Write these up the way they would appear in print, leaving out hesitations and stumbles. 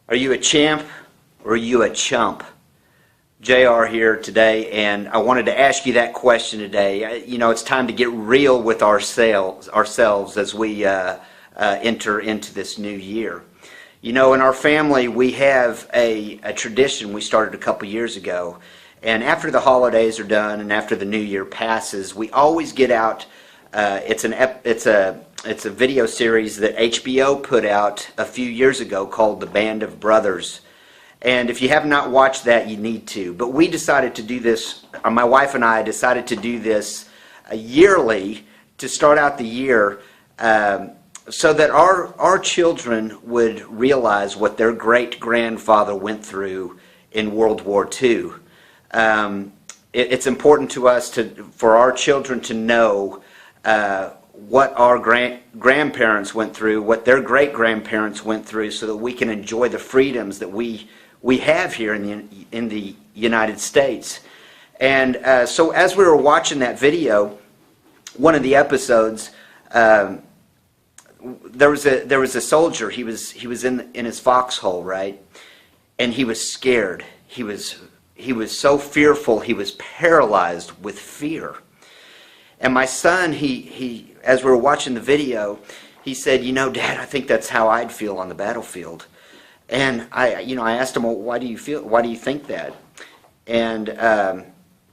Are you a champ or are you a chump? JR here today, and I wanted to ask you that question today. It's time to get real with ourselves as we enter into this new year. In our family, we have a tradition we started a couple years ago, and after the holidays are done and after the new year passes, we always get out. It's a video series that HBO put out a few years ago called The Band of Brothers. And if you have not watched that, you need to. But we decided to do this, my wife and I decided to do this yearly to start out the year so that our children would realize what their great-grandfather went through in World War II. It's important to us for our children to know what our grandparents went through, what their great-grandparents went through, so that we can enjoy the freedoms that we have here in the United States. And so as we were watching that video, one of the episodes, there was a soldier. He was in his foxhole, right? And he was scared. He was so fearful. He was paralyzed with fear. And my son, he as we were watching the video, he said, Dad, I think that's how I'd feel on the battlefield. And I asked him, well, why do you think that? And of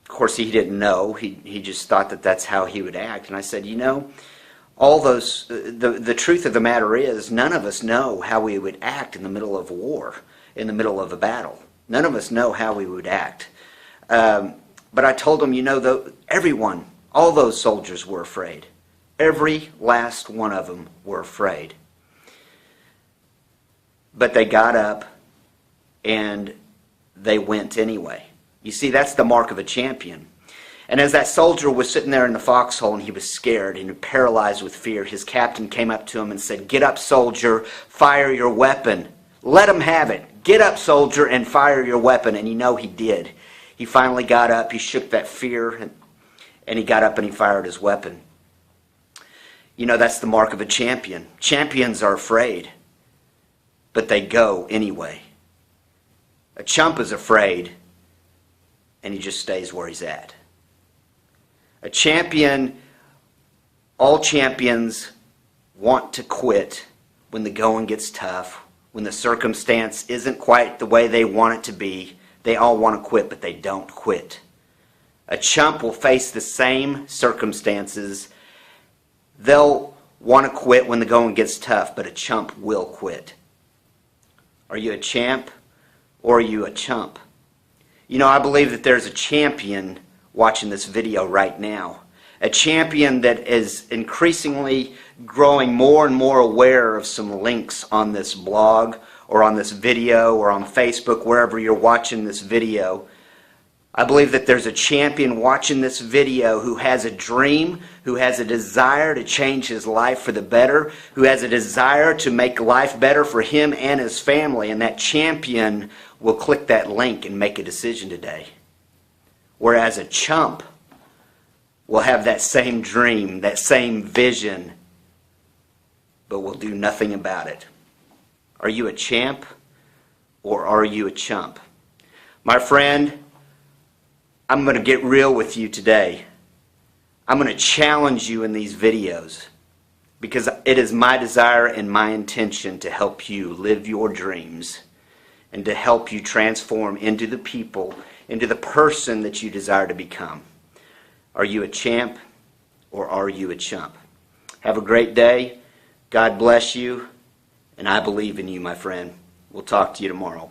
course he didn't know. He just thought that that's how he would act. And I said, all those, the truth of the matter is, none of us know how we would act in the middle of a war, in the middle of a battle. None of us know how we would act. But I told him, everyone, all those soldiers were afraid. Every last one of them were afraid. But they got up and they went anyway. You see, that's the mark of a champion. And as that soldier was sitting there in the foxhole and he was scared and paralyzed with fear, his captain came up to him and said, "Get up, soldier, fire your weapon. Let him have it. Get up, soldier, and fire your weapon." And he did. He finally got up, he shook that fear, and he got up and he fired his weapon. That's the mark of a champion. Champions are afraid, but they go anyway. A chump is afraid, and he just stays where he's at. A champion, all champions want to quit when the going gets tough, when the circumstance isn't quite the way they want it to be. They all want to quit, but they don't quit. A chump will face the same circumstances. They'll want to quit when the going gets tough, but a chump will quit. Are you a champ or are you a chump? I believe that there's a champion watching this video right now. A champion that is increasingly growing more and more aware of some links on this blog or on this video or on Facebook, wherever you're watching this video. I believe that there's a champion watching this video who has a dream, who has a desire to change his life for the better, who has a desire to make life better for him and his family, and that champion will click that link and make a decision today. Whereas a chump will have that same dream, that same vision, but will do nothing about it. Are you a champ or are you a chump? My friend, I'm going to get real with you today. I'm going to challenge you in these videos because it is my desire and my intention to help you live your dreams and to help you transform into the people, into the person that you desire to become. Are you a champ or are you a chump? Have a great day. God bless you, and I believe in you, my friend. We'll talk to you tomorrow.